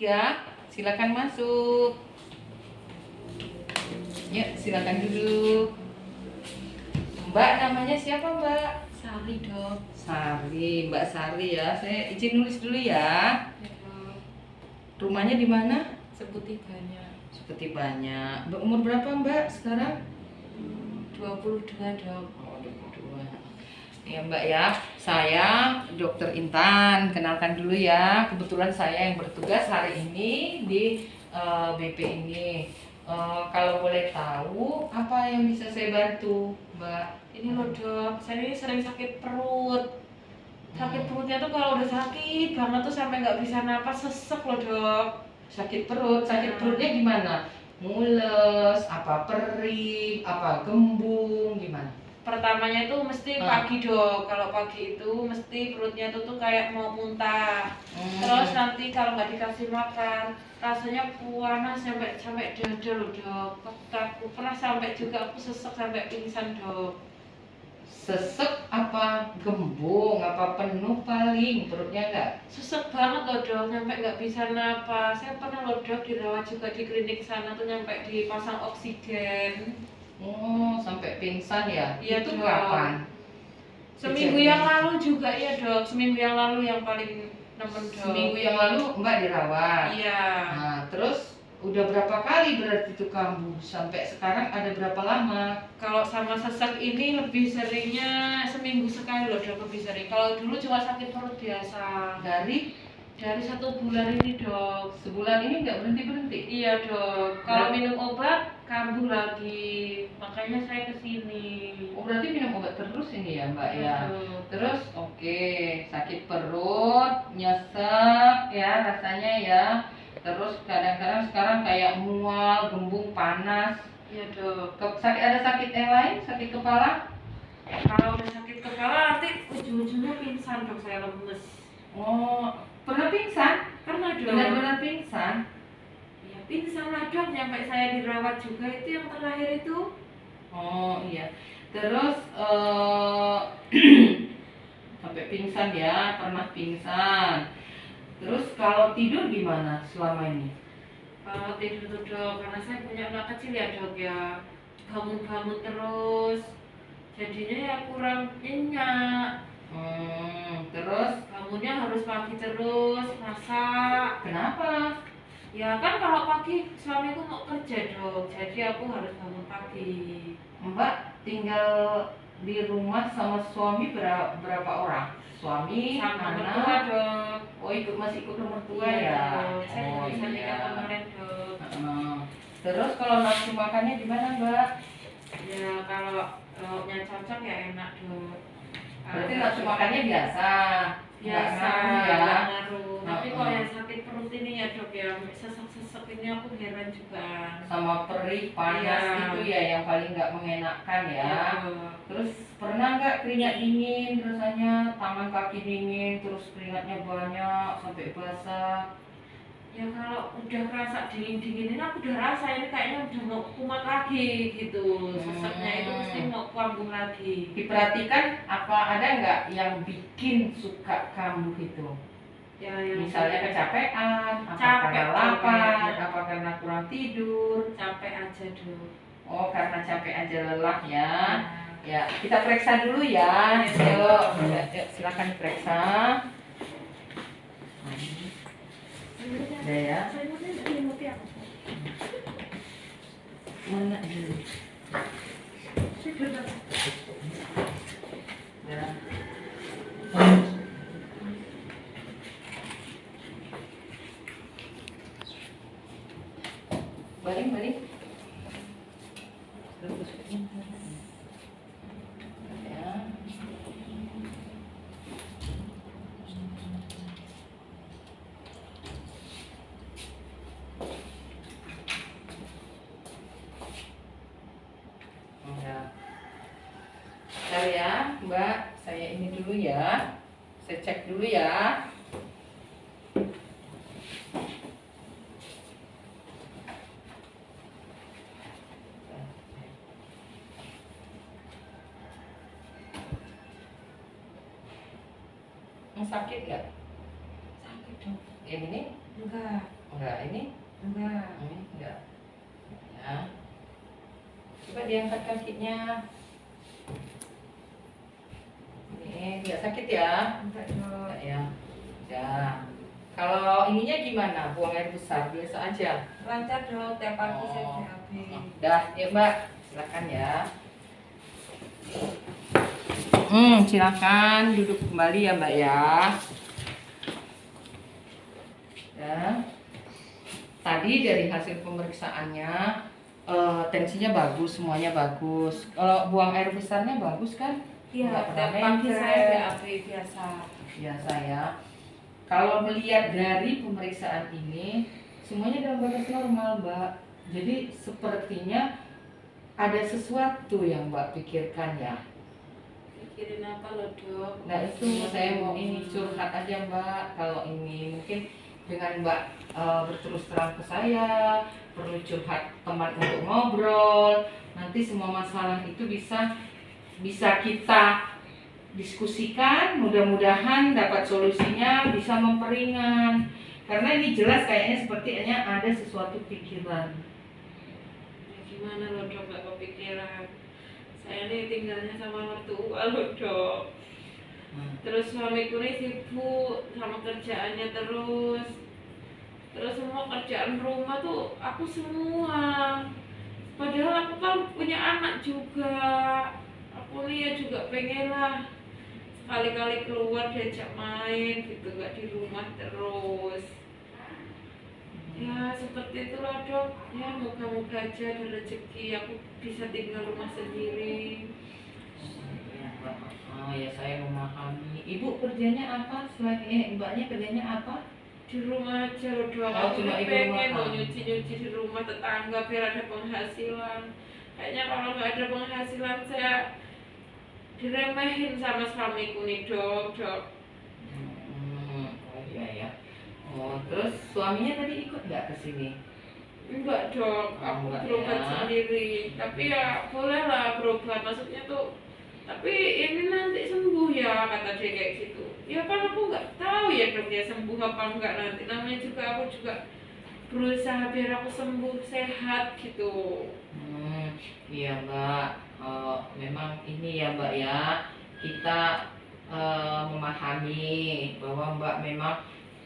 3. Silakan masuk. Ya, silakan duduk. Mbak, namanya siapa, Mbak? Sari, Dok. Sari, Mbak Sari ya. Saya izin nulis dulu ya. Ya, Dok. Rumahnya di mana? Sebutiganya. Seperti banyak. Umur berapa, Mbak, sekarang? 22, Dok. Oh, 22. Ya, Mbak ya. Saya Dokter Intan. Kenalkan dulu ya. Kebetulan saya yang bertugas hari ini di BP ini. Kalau boleh tahu, apa yang bisa saya bantu, Mbak? Ini loh, Dok. Saya ini sering sakit perut. Sakit perutnya tuh kalau udah sakit banget tuh sampai nggak bisa napas, sesek loh, Dok. Sakit perut. Sakit perutnya gimana? Mules, apa perih, apa gembung, gimana? Pertamanya itu mesti pagi, Dok. Kalau pagi itu mesti perutnya tuh kayak mau muntah. Terus nanti kalau nggak dikasih makan, rasanya panas sampai dada loh, Dok. Aku pernah sampai juga aku sesek sampai pingsan, Dok. Sesek apa gembung, apa penuh paling perutnya enggak? Sesek banget loh, Dok, sampai nggak bisa napas. Saya pernah loh, Dok, dirawat juga di klinik sana tuh sampai dipasang oksigen. Oh, sampai pingsan ya? Iya, Itu Dok. kapan? Seminggu yang lalu juga ya, Dok. Seminggu yang lalu yang paling nemen, Dok. Seminggu yang lalu Mbak dirawat. Iya. Nah, terus udah berapa kali berarti itu kambuh? Sampai sekarang ada berapa lama? Kalau sama sesek ini lebih seringnya seminggu sekali loh, Dok, lebih sering. Kalau dulu cuma sakit perut biasa. Dari 1 bulan ini, Dok. sebulan ini nggak berhenti-berhenti? Iya, Dok. Kalau minum obat kambuh lagi. Makanya saya kesini. Oh, berarti minum obat terus ini ya, Mbak ya? Dok. Terus oke, sakit perut, nyesek ya rasanya ya. Terus kadang-kadang sekarang kayak mual, gembung, panas. Iya, Dok. Ada sakit yang lain? Sakit kepala? Kalau udah sakit kepala nanti ujung-ujungnya pingsan, Dok, saya lemes. Oh, pernah pingsan? Pernah, Dok. Benar-benar pingsan? Ya, pingsan lah, Dok, sampai saya dirawat juga itu yang terakhir itu. Oh iya. Terus sampai pingsan ya, pernah pingsan. Terus kalau tidur gimana selama ini? Kalau tidur tuh, Dok, karena saya punya anak kecil ya, Dok, ya bangun-bangun terus. Jadinya ya kurang nyenyak. Terus Bangunnya harus pagi terus, masak. kenapa? Ya kan kalau pagi suamiku mau kerja, Dok, jadi aku harus bangun pagi. Mbak tinggal di rumah sama suami berapa orang? Suami, Sama anak? mertua, Dok. Oh, masih ikut mertua Iya, ya? Dok. Saya Oh bisa nikah iya. kemarin, Dok. Terus kalau nafsu makannya gimana, Mbak? Ya kalau lauknya cocok ya enak, Dok. Berarti nafsu makannya biasa? Biasa, Nggak ngaruh ya? nggak ngaruh. Tapi kalau yang sakit perut ini ya, Dok, yang sesek-sesek ini aku heran juga. Sama perih, panas Iya. itu ya yang paling nggak mengenakan ya. Iya, Dok. Terus pernah nggak keringat dingin rasanya, tangan kaki dingin, terus keringatnya banyak sampai basah? Ya kalau udah kerasa dingin-dingin ini aku udah rasa ini kayaknya udah mau kumat lagi gitu. Seseknya itu mesti mau kambuh lagi. Diperhatikan apa ada nggak yang bikin suka kambuh itu? Ya, yang Misalnya kecapean, apa Capek, karena lapar, capek. apa karena kurang tidur? capek aja, Dok. Oh, karena capek aja lelah ya. Nah, Ya, kita periksa dulu ya. Yuk, silakan periksa. Udah ya. Mana dulu? Ya. Baring. Terus. Ya. Bentar ya, Mbak. Saya ini dulu ya. Saya cek dulu ya. Sakit nggak? sakit, Dok. Yang ini? Enggak. Oh, enggak? Ini? Enggak. Ini enggak. Ya. Coba diangkat kakinya. Ini enggak sakit ya? Enggak dok. Enggak ya. Ya. Kalau ininya gimana? Buang air besar biasa aja. Lancar dok, tiap pagi saya Oh. BAB. Dah, ya Mbak. Silakan ya. Silakan duduk kembali ya Mbak ya. Ya. Tadi dari hasil pemeriksaannya tensinya bagus, semuanya bagus. Kalau buang air besarnya bagus kan? Iya, Nggak pernah tiap pagi mencret. saya BAB biasa. Biasa ya. Kalau melihat dari pemeriksaan ini, semuanya dalam batas normal, Mbak. Jadi sepertinya ada sesuatu yang Mbak pikirkan ya. Pikirin apa lo dok? Nah itu saya mau ini curhat aja Mbak. Kalau ini mungkin dengan Mbak berterus terang ke saya, perlu curhat teman untuk ngobrol. Nanti semua masalah itu bisa kita diskusikan, mudah-mudahan dapat solusinya, bisa memperingan. Karena ini jelas kayaknya sepertinya ada sesuatu pikiran. Ya, gimana lo dok, gak kepikiran. Saya nih tinggalnya sama mertua lo dok. Terus suamiku nih sibuk sama kerjaannya terus semua kerjaan rumah tuh aku semua. Padahal aku kan punya anak juga. Aku nih ya juga pengen lah sekali-kali keluar diajak main gitu, gak di rumah terus. Ya seperti itulah dok. Ya moga-moga aja ada rezeki aku bisa tinggal rumah sendiri. Oh ya saya memahami. Ibu kerjanya apa? Selain Mbaknya kerjanya apa? Di rumah aja loh dok. Oh, Aku cuma nih ibu pengen rumah loh tangga. nyuci-nyuci di rumah tetangga biar ada penghasilan. Kayaknya kalau nggak ada penghasilan saya diremehin sama suamiku nih dok. Oh iya ya. Oh terus suaminya tadi ikut nggak ke sini? Enggak dok, aku Enggak berobat ya. sendiri. Tapi ya boleh lah berobat, maksudnya tuh. Tapi ini nanti sembuh ya, kata dia kayak gitu. Ya kan aku nggak tahu ya dok ya sembuh apa enggak nanti. Namanya juga aku juga berusaha biar aku sembuh sehat gitu. Iya Mbak. Memang ini ya Mbak ya. Kita memahami bahwa Mbak memang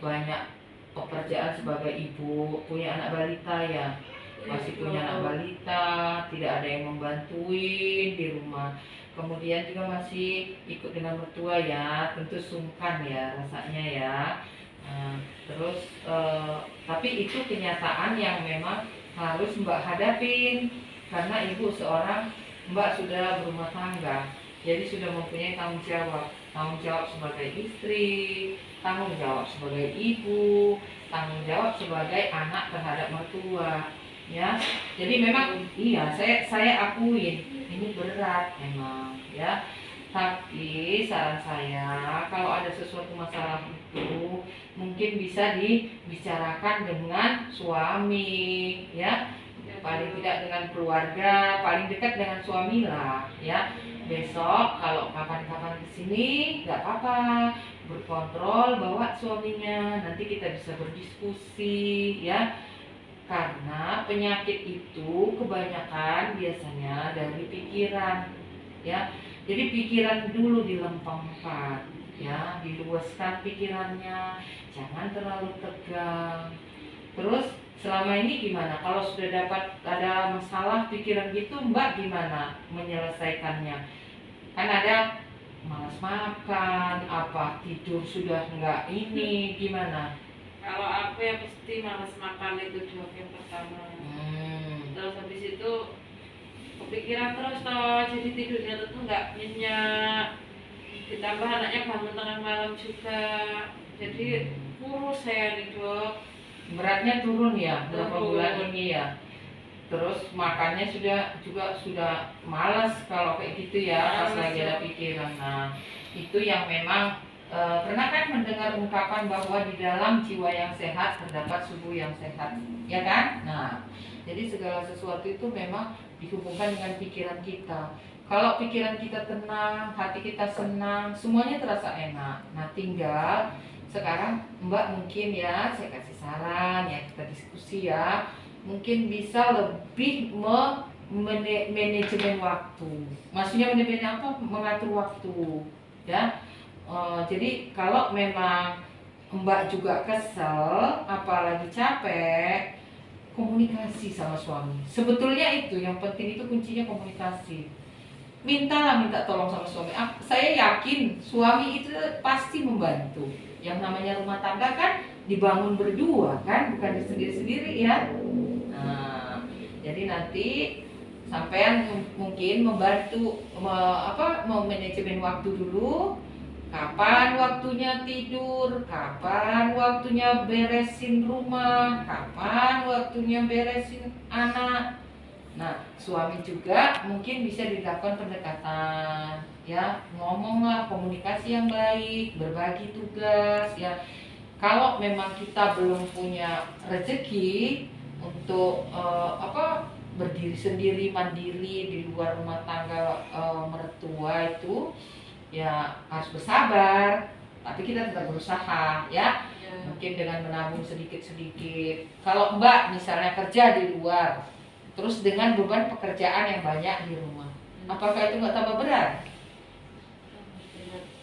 banyak pekerjaan sebagai ibu, punya anak balita ya. Masih punya anak balita, tidak ada yang membantuin di rumah. Kemudian juga masih ikut dengan mertua ya, tentu sungkan ya rasanya ya. Terus tapi itu kenyataan yang memang harus Mbak hadapin karena ibu seorang Mbak sudah berumah tangga, jadi sudah mempunyai tanggung jawab sebagai istri, tanggung jawab sebagai ibu, tanggung jawab sebagai anak terhadap mertua. Ya, jadi memang iya saya akuin ini berat memang ya. Tapi saran saya kalau ada sesuatu masalah itu mungkin bisa dibicarakan dengan suami ya, paling tidak dengan keluarga, paling dekat dengan suami lah ya. Besok kalau kapan-kapan kesini nggak apa-apa, berkontrol bawa suaminya, nanti kita bisa berdiskusi ya. Karena penyakit itu kebanyakan biasanya dari pikiran ya. Jadi pikiran dulu dilempengkan ya, diluaskan pikirannya, jangan terlalu tegang. Terus selama ini gimana? Kalau sudah dapat ada masalah pikiran gitu, Mbak gimana menyelesaikannya? Kan ada malas makan, apa tidur sudah enggak ini, gimana? Kalau aku ya pasti malas makan itu dok yang pertama. Terus habis itu kepikiran terus toh, jadi tidurnya tuh nggak nyenyak. Ditambah anaknya bangun tengah malam juga, jadi kurus saya nih dok. Beratnya turun ya berapa Turun. bulan ini ya. Terus makannya sudah malas kalau kayak gitu ya, pas Malas, lagi ada ya. pikiran. Nah itu yang memang pernah kan mendengar ungkapan bahwa di dalam jiwa yang sehat terdapat tubuh yang sehat, ya kan? Nah jadi segala sesuatu itu memang dihubungkan dengan pikiran kita. Kalau pikiran kita tenang, hati kita senang, semuanya terasa enak. Nah tinggal sekarang Mbak mungkin ya, saya kasih saran ya, kita diskusi ya, mungkin bisa lebih manajemen waktu. Maksudnya manajemen apa? Mengatur waktu ya. Jadi kalau memang Mbak juga kesel, apalagi capek, komunikasi sama suami. Sebetulnya itu yang penting, itu kuncinya komunikasi. Minta tolong sama suami. Saya yakin suami itu pasti membantu. Yang namanya rumah tangga kan dibangun berdua kan, bukan sendiri-sendiri ya. Nah, jadi nanti sampean mungkin membantu manajemen waktu dulu. Kapan waktunya tidur, kapan waktunya beresin rumah, kapan waktunya beresin anak. Nah, suami juga mungkin bisa dilakukan pendekatan, ya, ngomonglah, komunikasi yang baik, berbagi tugas, ya. Kalau memang kita belum punya rezeki untuk berdiri sendiri, mandiri di luar rumah tangga mertua itu, ya harus bersabar, tapi kita tetap berusaha ya. Mungkin dengan menabung sedikit-sedikit. Kalau Mbak misalnya kerja di luar, terus dengan beban pekerjaan yang banyak di rumah, apakah itu nggak tambah berat?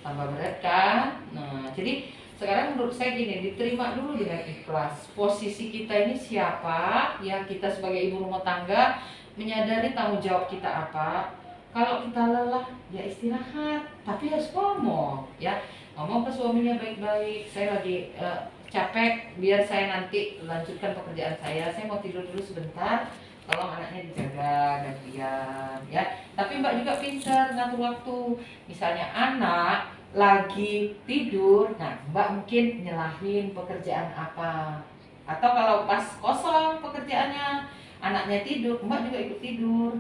Tambah berat kan? Nah, jadi sekarang menurut saya gini, diterima dulu dengan ikhlas. Posisi kita ini siapa? Ya, kita sebagai ibu rumah tangga menyadari tanggung jawab kita apa. Kalau kita lelah, ya istirahat, tapi harus ngomong, ya. Ngomong ke suaminya baik-baik. Saya lagi capek, biar saya nanti lanjutkan pekerjaan saya mau tidur dulu sebentar. Tolong anaknya dijaga, gantian, ya. Tapi Mbak juga pintar ngatur waktu. Misalnya anak lagi tidur, nah Mbak mungkin nyelahin pekerjaan apa. Atau kalau pas kosong pekerjaannya, anaknya tidur, Mbak juga ikut tidur,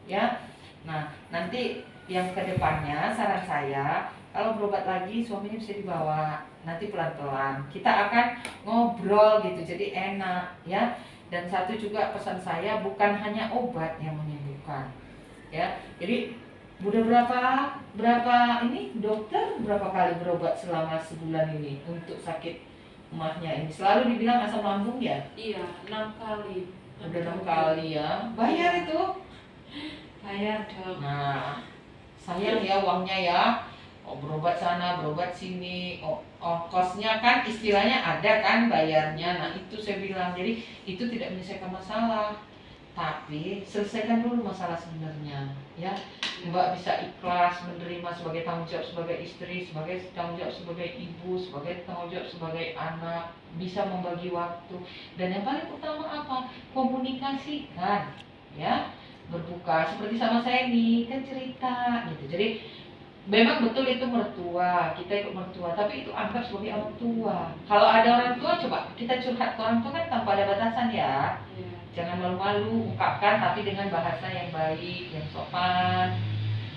ya. Nah, nanti yang kedepannya saran saya, kalau berobat lagi suaminya bisa dibawa. Nanti pelan-pelan kita akan ngobrol gitu, jadi enak ya. Dan satu juga pesan saya, bukan hanya obat yang menyembuhkan ya. Jadi udah berapa ini dokter berapa kali berobat selama sebulan ini untuk sakit emaknya ini? Selalu dibilang asam lambung ya? Iya, 6 kali. Udah 6 kali ya. Bayar itu? Bayar dong. Nah, sayang ya uangnya ya. Berobat sana, berobat sini, ongkosnya kan istilahnya ada kan bayarnya. Nah itu saya bilang, jadi itu tidak menyelesaikan masalah, tapi selesaikan dulu masalah sebenarnya ya. Mbak bisa ikhlas menerima sebagai tanggung jawab sebagai istri, sebagai tanggung jawab sebagai ibu, sebagai tanggung jawab sebagai anak, bisa membagi waktu. Dan yang paling utama apa? Komunikasikan ya. Berbuka seperti sama saya nih kan cerita gitu. Jadi memang betul itu mertua, kita ikut mertua, tapi itu anggap sebagai orang tua. Kalau ada orang tua, coba kita curhat ke orang tua kan tanpa ada batasan ya. Jangan malu-malu, ungkapkan tapi dengan bahasa yang baik, yang sopan.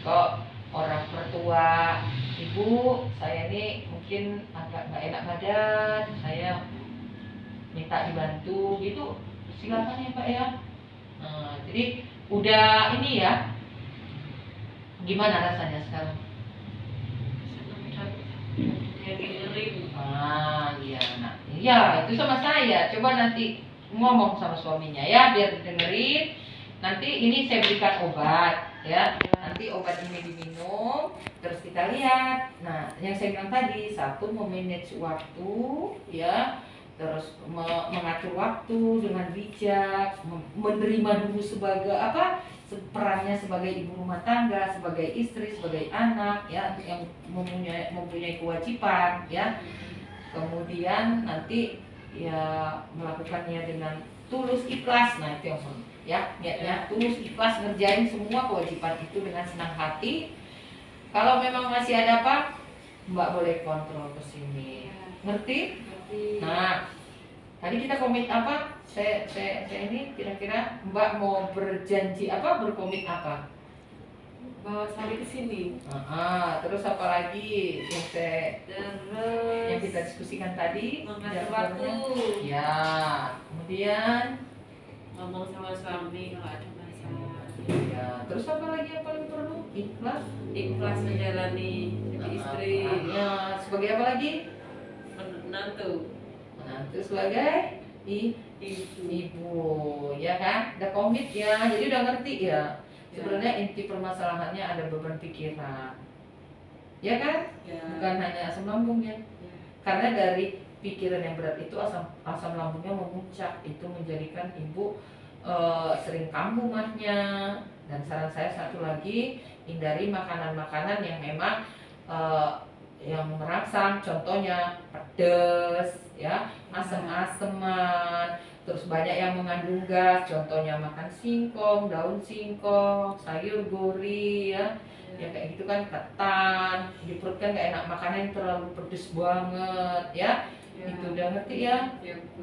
Kok orang mertua, ibu, saya ini mungkin agak nggak enak badan, saya minta dibantu gitu, silakan ya Pak ya. Nah, jadi udah ini ya, gimana rasanya sekarang? Iya, nah, iya itu sama saya. Coba nanti ngomong sama suaminya ya, biar dengerin. Nanti ini saya berikan obat ya. Nanti obat ini diminum, terus kita lihat. Nah, yang saya bilang tadi, satu memanage waktu ya, terus mengatur waktu dengan bijak, menerima dulu sebagai apa? Perannya sebagai ibu rumah tangga, sebagai istri, sebagai anak ya, yang mempunyai kewajiban ya. Kemudian nanti ya melakukannya dengan tulus ikhlas. Nah itu yang penting ya, niatnya tulus ikhlas ngerjain semua kewajiban itu dengan senang hati. Kalau memang masih ada apa, Mbak boleh kontrol ke sini. Ngerti? Nah, tadi kita komit apa? Saya ini kira-kira Mbak mau berjanji apa, berkomit apa? Bawa sampai ke sini. Terus apa lagi yang kita diskusikan tadi? Mengatur waktu. Ya, kemudian Ngomong sama suami kalau ada masalah. ya, terus apa lagi yang paling perlu? Ikhlas Ikhlas menjalani jadi istri. Ya, sebagai apa lagi? menantu. Menantu sebagai ibu, ya kan? Udah komit ya, jadi udah ngerti ya. Sebenarnya inti permasalahannya ada beban pikiran, ya kan? Ya. Bukan hanya asam lambung ya. Karena dari pikiran yang berat itu asam lambungnya memuncak, itu menjadikan ibu sering kambuh mahnya. Dan saran saya satu lagi, hindari makanan-makanan yang memang yang merangsang, contohnya pedas, ya, asam-aseman, terus banyak yang mengandung gas, contohnya makan singkong, daun singkong, sayur gori, ya, ya kayak gitu kan, ketan, di perut kan gak enak, makanan yang terlalu pedes banget, ya. Itu udah ngerti ya?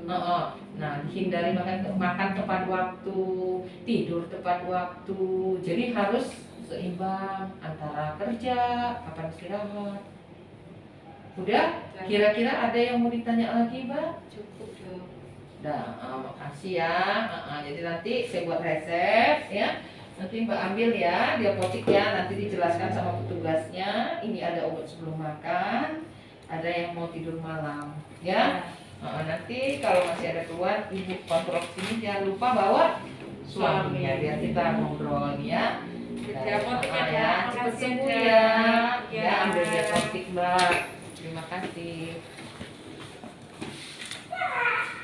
Nah, hindari makan tepat waktu, tidur tepat waktu. Jadi harus seimbang antara kerja, kapan istirahat. Udah? Kira-kira ada yang mau ditanya lagi, Mbak? Cukup dong. Nah, makasih ya. Jadi nanti saya buat resep ya. Nanti Mbak ambil ya di apotek ya. Nanti dijelaskan sama petugasnya. Ini ada obat sebelum makan. Ada yang mau tidur malam ya. Nanti kalau masih ada keluhan, ibu kontrol sini, jangan lupa bawa suaminya biar kita ngobrol ya. Di apotek Ya, cepet sembuh ya. Ya, ambil di apotek Mbak. Terima kasih.